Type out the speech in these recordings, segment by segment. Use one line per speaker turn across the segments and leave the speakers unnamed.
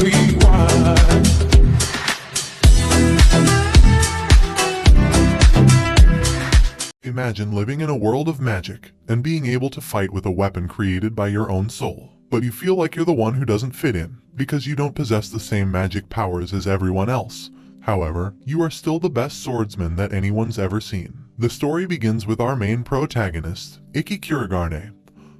rewind.
Imagine living in a world of magic and being able to fight with a weapon created by your own soul. But you feel like you're the one who doesn't fit in because you don't possess the same magic powers as everyone else. However, you are still the best swordsman that anyone's ever seen. The story begins with our main protagonist, Ikki Kurogane,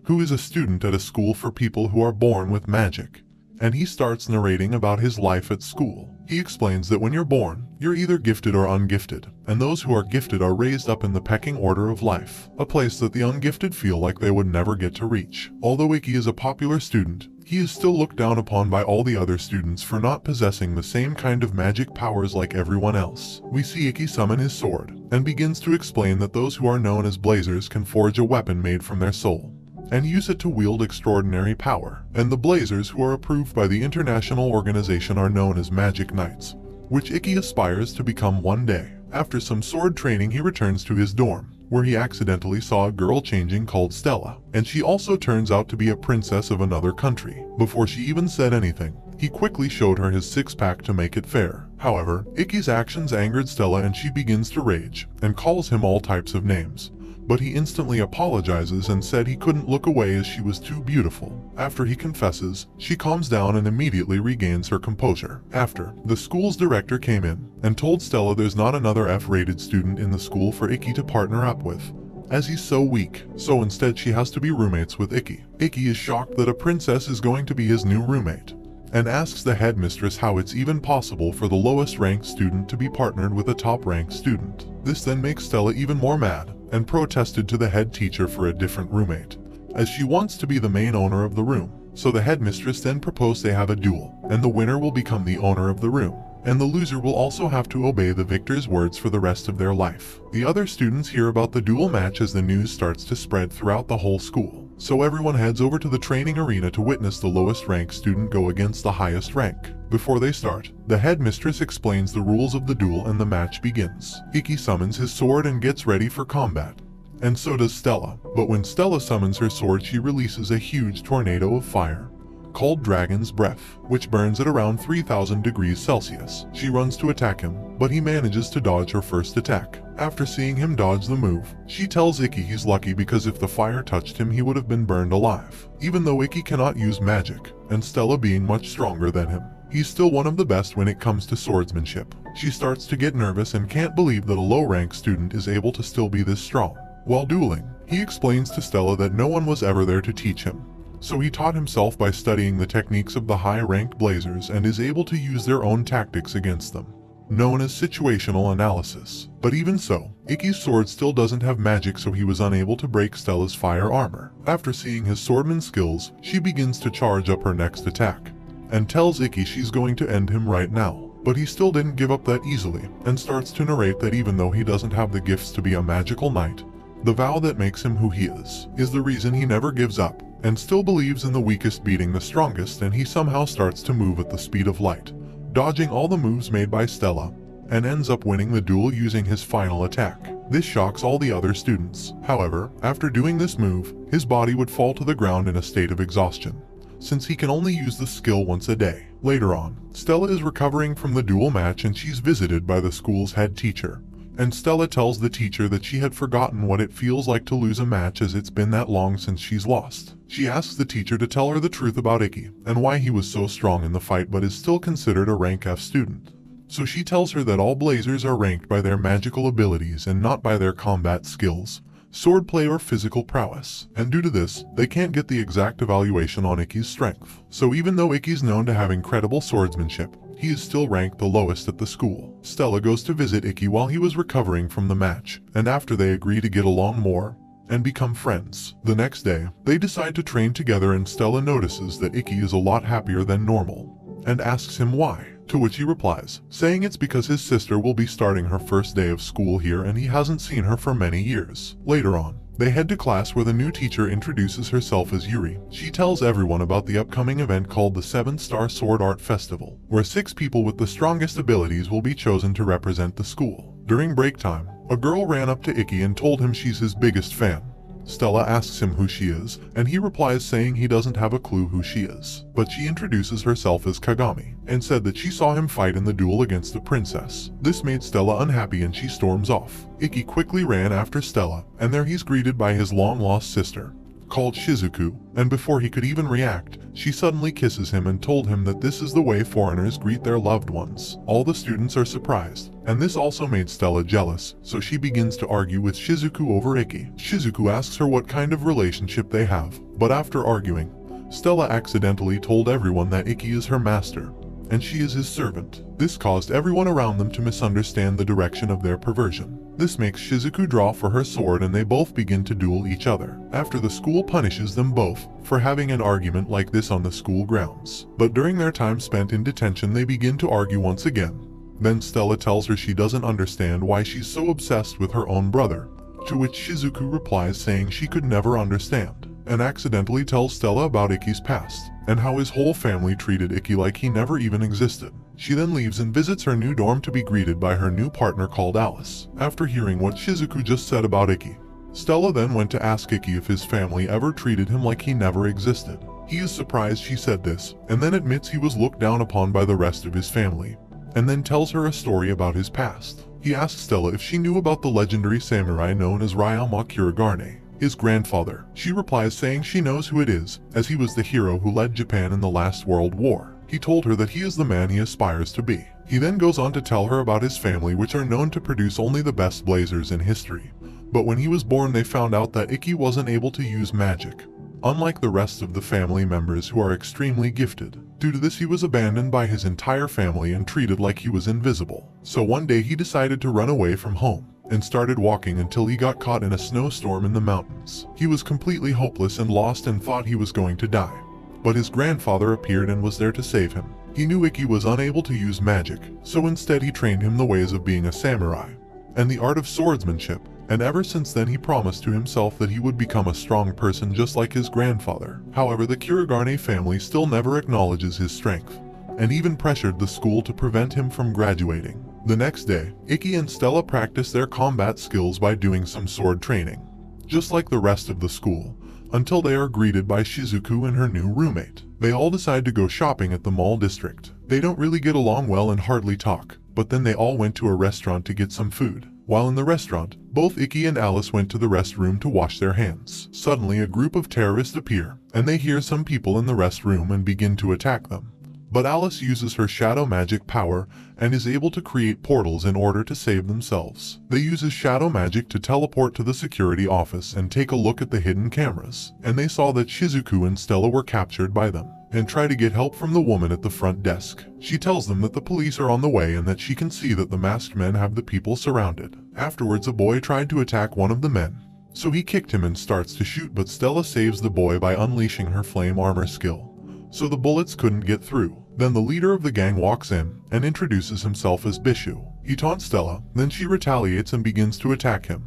who is a student at a school for people who are born with magic. And he starts narrating about his life at school. He explains that when you're born, you're either gifted or ungifted, and those who are gifted are raised up in the pecking order of life, a place that the ungifted feel like they would never get to reach. Although Ikki is a popular student, he is still looked down upon by all the other students for not possessing the same kind of magic powers like everyone else. We see Ikki summon his sword, and begins to explain that those who are known as blazers can forge a weapon made from their soul and use it to wield extraordinary power. And the blazers who are approved by the international organization are known as magic knights, which Ikki aspires to become one day. After some sword training, he returns to his dorm, where he accidentally saw a girl changing called Stella, and she also turns out to be a princess of another country. Before she even said anything, he quickly showed her his six-pack to make it fair. However, Ikki's actions angered Stella and she begins to rage and calls him all types of names. But he instantly apologizes and said he couldn't look away as she was too beautiful. After he confesses, she calms down and immediately regains her composure. After, the school's director came in and told Stella there's not another F-rated student in the school for Ikki to partner up with, as he's so weak, so instead she has to be roommates with Ikki. Ikki is shocked that a princess is going to be his new roommate, and asks the headmistress how it's even possible for the lowest ranked student to be partnered with a top ranked student. This then makes Stella even more mad, and protested to the head teacher for a different roommate, as she wants to be the main owner of the room. So the headmistress then proposed they have a duel, and the winner will become the owner of the room, and the loser will also have to obey the victor's words for the rest of their life. The other students hear about the duel match as the news starts to spread throughout the whole school, so everyone heads over to the training arena to witness the lowest ranked student go against the highest rank. Before they start, the headmistress explains the rules of the duel and the match begins. Ikki summons his sword and gets ready for combat, and so does Stella. But when Stella summons her sword, she releases a huge tornado of fire, called Dragon's Breath, which burns at around 3000 degrees Celsius. She runs to attack him, but he manages to dodge her first attack. After seeing him dodge the move, she tells Ikki he's lucky because if the fire touched him he would have been burned alive. Even though Ikki cannot use magic, and Stella being much stronger than him, he's still one of the best when it comes to swordsmanship. She starts to get nervous and can't believe that a low-ranked student is able to still be this strong. While dueling, he explains to Stella that no one was ever there to teach him, so he taught himself by studying the techniques of the high-ranked blazers and is able to use their own tactics against them, known as situational analysis. But even so, Ikki's sword still doesn't have magic, so he was unable to break Stella's fire armor. After seeing his swordman skills, she begins to charge up her next attack, and tells Ikki she's going to end him right now. But he still didn't give up that easily, and starts to narrate that even though he doesn't have the gifts to be a magical knight, the vow that makes him who he is the reason he never gives up, and still believes in the weakest beating the strongest, and he somehow starts to move at the speed of light, dodging all the moves made by Stella, and ends up winning the duel using his final attack. This shocks all the other students. However, after doing this move, his body would fall to the ground in a state of exhaustion, since he can only use the skill once a day. Later on, Stella is recovering from the duel match and she's visited by the school's head teacher, and Stella tells the teacher that she had forgotten what it feels like to lose a match as it's been that long since she's lost. She asks the teacher to tell her the truth about Ikki and why he was so strong in the fight but is still considered a rank F student. So she tells her that all blazers are ranked by their magical abilities and not by their combat skills, swordplay or physical prowess, and due to this, they can't get the exact evaluation on Ikki's strength. So even though Ikki's known to have incredible swordsmanship, he is still ranked the lowest at the school. Stella goes to visit Ikki while he was recovering from the match, and after they agree to get along more and become friends. The next day, they decide to train together and Stella notices that Ikki is a lot happier than normal, and asks him why, to which he replies, saying it's because his sister will be starting her first day of school here and he hasn't seen her for many years. Later on, they head to class where the new teacher introduces herself as Yuri. She tells everyone about the upcoming event called the 7-Star Sword Art Festival, where 6 people with the strongest abilities will be chosen to represent the school. During break time, a girl ran up to Ikki and told him she's his biggest fan, Stella asks him who she is, and he replies saying he doesn't have a clue who she is. But she introduces herself as Kagami, and said that she saw him fight in the duel against the princess. This made Stella unhappy and she storms off. Ikki quickly ran after Stella, and there he's greeted by his long-lost sister, called Shizuku, and before he could even react, she suddenly kisses him and told him that this is the way foreigners greet their loved ones. All the students are surprised, and this also made Stella jealous, so she begins to argue with Shizuku over Ikki. Shizuku asks her what kind of relationship they have, but after arguing, Stella accidentally told everyone that Ikki is her master, and she is his servant. This caused everyone around them to misunderstand the direction of their perversion. This makes Shizuku draw for her sword and they both begin to duel each other. After the school punishes them both for having an argument like this on the school grounds. But during their time spent in detention they begin to argue once again. Then Stella tells her she doesn't understand why she's so obsessed with her own brother, to which Shizuku replies saying she could never understand, and accidentally tells Stella about Ikki's past, and how his whole family treated Ikki like he never even existed. She then leaves and visits her new dorm to be greeted by her new partner called Alice. After hearing what Shizuku just said about Ikki, Stella then went to ask Ikki if his family ever treated him like he never existed. He is surprised she said this, and then admits he was looked down upon by the rest of his family, and then tells her a story about his past. He asks Stella if she knew about the legendary samurai known as Ikki Kurogane, his grandfather. She replies saying she knows who it is, as he was the hero who led Japan in the last World War. He told her that he is the man he aspires to be. He then goes on to tell her about his family, which are known to produce only the best blazers in history. But when he was born they found out that Ikki wasn't able to use magic, unlike the rest of the family members who are extremely gifted. Due to this he was abandoned by his entire family and treated like he was invisible. So one day he decided to run away from home, and started walking until he got caught in a snowstorm in the mountains. He was completely hopeless and lost and thought he was going to die. But his grandfather appeared and was there to save him. He knew Ikki was unable to use magic, so instead he trained him the ways of being a samurai, and the art of swordsmanship, and ever since then he promised to himself that he would become a strong person just like his grandfather. However, the Kurogane family still never acknowledges his strength, and even pressured the school to prevent him from graduating. The next day, Ikki and Stella practice their combat skills by doing some sword training, just like the rest of the school, until they are greeted by Shizuku and her new roommate. They all decide to go shopping at the mall district. They don't really get along well and hardly talk, but then they all went to a restaurant to get some food. While in the restaurant, both Ikki and Alice went to the restroom to wash their hands. Suddenly a group of terrorists appear, and they hear some people in the restroom and begin to attack them. But Alice uses her shadow magic power and is able to create portals in order to save themselves. They use his shadow magic to teleport to the security office and take a look at the hidden cameras, and they saw that Shizuku and Stella were captured by them, and try to get help from the woman at the front desk. She tells them that the police are on the way and that she can see that the masked men have the people surrounded. Afterwards a boy tried to attack one of the men, so he kicked him and starts to shoot, but Stella saves the boy by unleashing her flame armor skill, so the bullets couldn't get through. Then the leader of the gang walks in and introduces himself as Bishu. He taunts Stella, then she retaliates and begins to attack him.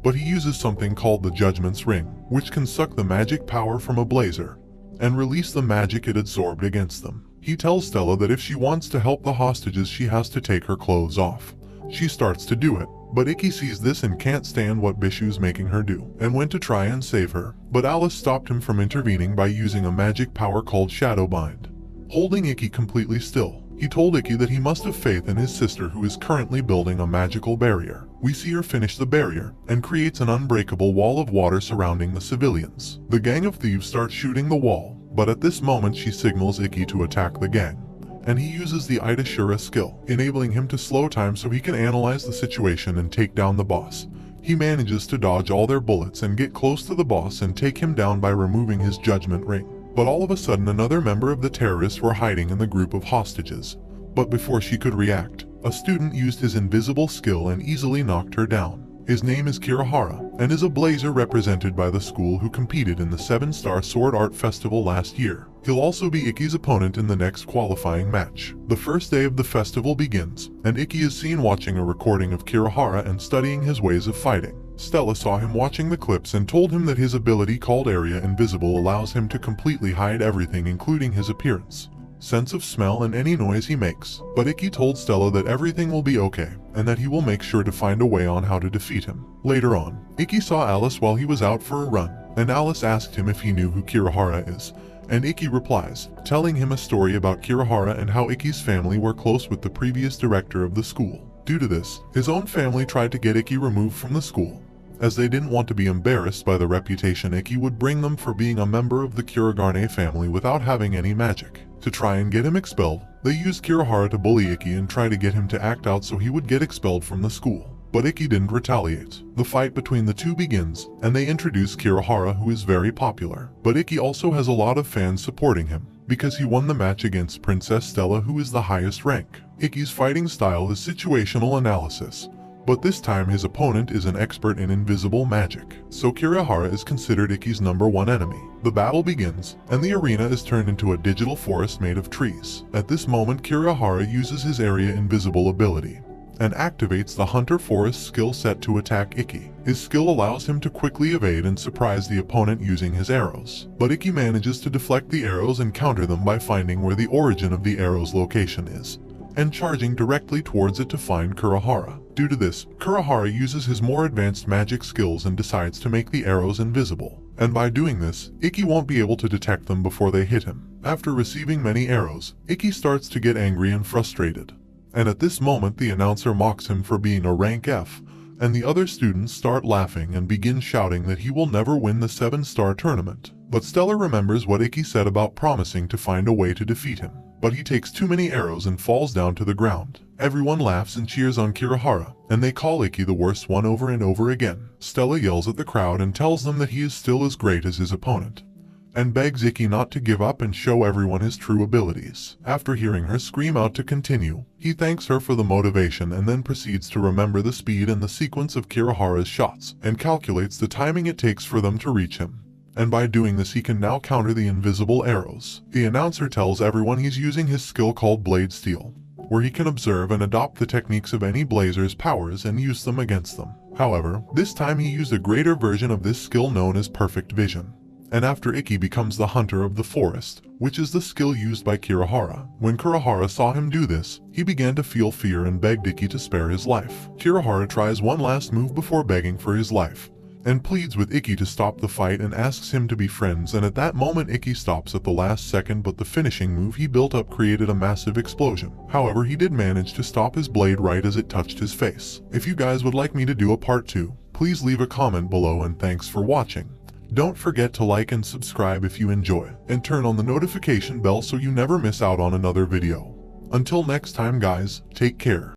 But he uses something called the Judgment's Ring, which can suck the magic power from a blazer and release the magic it absorbed against them. He tells Stella that if she wants to help the hostages she has to take her clothes off. She starts to do it, but Ikki sees this and can't stand what Bishu's making her do, and went to try and save her. But Alice stopped him from intervening by using a magic power called Shadow Bind. Holding Ikki completely still, he told Ikki that he must have faith in his sister who is currently building a magical barrier. We see her finish the barrier, and creates an unbreakable wall of water surrounding the civilians. The gang of thieves starts shooting the wall, but at this moment she signals Ikki to attack the gang, and he uses the Ida Shura skill, enabling him to slow time so he can analyze the situation and take down the boss. He manages to dodge all their bullets and get close to the boss and take him down by removing his judgment ring. But all of a sudden another member of the terrorists were hiding in the group of hostages. But before she could react, a student used his invisible skill and easily knocked her down. His name is Kirihara, and is a blazer represented by the school who competed in the 7-Star Sword Art Festival last year. He'll also be Ikki's opponent in the next qualifying match. The first day of the festival begins, and Ikki is seen watching a recording of Kirihara and studying his ways of fighting. Stella saw him watching the clips and told him that his ability called Area Invisible allows him to completely hide everything, including his appearance, sense of smell, and any noise he makes. But Ikki told Stella that everything will be okay, and that he will make sure to find a way on how to defeat him. Later on, Ikki saw Alice while he was out for a run, and Alice asked him if he knew who Kurogane is, and Ikki replies, telling him a story about Kurogane and how Ikki's family were close with the previous director of the school. Due to this, his own family tried to get Ikki removed from the school, as they didn't want to be embarrassed by the reputation Ikki would bring them for being a member of the Kurogane family without having any magic. To try and get him expelled, they used Kurogane to bully Ikki and try to get him to act out so he would get expelled from the school. But Ikki didn't retaliate. The fight between the two begins, and they introduce Kurogane, who is very popular. But Ikki also has a lot of fans supporting him, because he won the match against Princess Stella, who is the highest rank. Ikki's fighting style is situational analysis, but this time his opponent is an expert in invisible magic, so Kurogane is considered Ikki's #1 enemy. The battle begins, and the arena is turned into a digital forest made of trees. At this moment, Kurogane uses his area invisible ability, and activates the Hunter Forest skill set to attack Ikki. His skill allows him to quickly evade and surprise the opponent using his arrows, but Ikki manages to deflect the arrows and counter them by finding where the origin of the arrow's location is, and charging directly towards it to find Kurogane. Due to this, Kurogane uses his more advanced magic skills and decides to make the arrows invisible, and by doing this, Ikki won't be able to detect them before they hit him. After receiving many arrows, Ikki starts to get angry and frustrated, and at this moment the announcer mocks him for being a rank F, and the other students start laughing and begin shouting that he will never win the 7-star tournament. But Stella remembers what Ikki said about promising to find a way to defeat him, but he takes too many arrows and falls down to the ground. Everyone laughs and cheers on Kurogane, and they call Ikki the worst one over and over again. Stella yells at the crowd and tells them that he is still as great as his opponent, and begs Ikki not to give up and show everyone his true abilities. After hearing her scream out to continue, he thanks her for the motivation and then proceeds to remember the speed and the sequence of Kurogane's shots, and calculates the timing it takes for them to reach him. And by doing this he can now counter the invisible arrows. The announcer tells everyone he's using his skill called Blade Steel, where he can observe and adopt the techniques of any blazer's powers and use them against them. However, this time he used a greater version of this skill known as Perfect Vision. And after Ikki becomes the Hunter of the Forest, which is the skill used by Kurogane. When Kurogane saw him do this, he began to feel fear and begged Ikki to spare his life. Kurogane tries one last move before begging for his life, and pleads with Ikki to stop the fight and asks him to be friends, and at that moment Ikki stops at the last second, but the finishing move he built up created a massive explosion. However, he did manage to stop his blade right as it touched his face. If you guys would like me to do a part 2, please leave a comment below, and thanks for watching. Don't forget to like and subscribe if you enjoy, and turn on the notification bell so you never miss out on another video. Until next time guys, take care.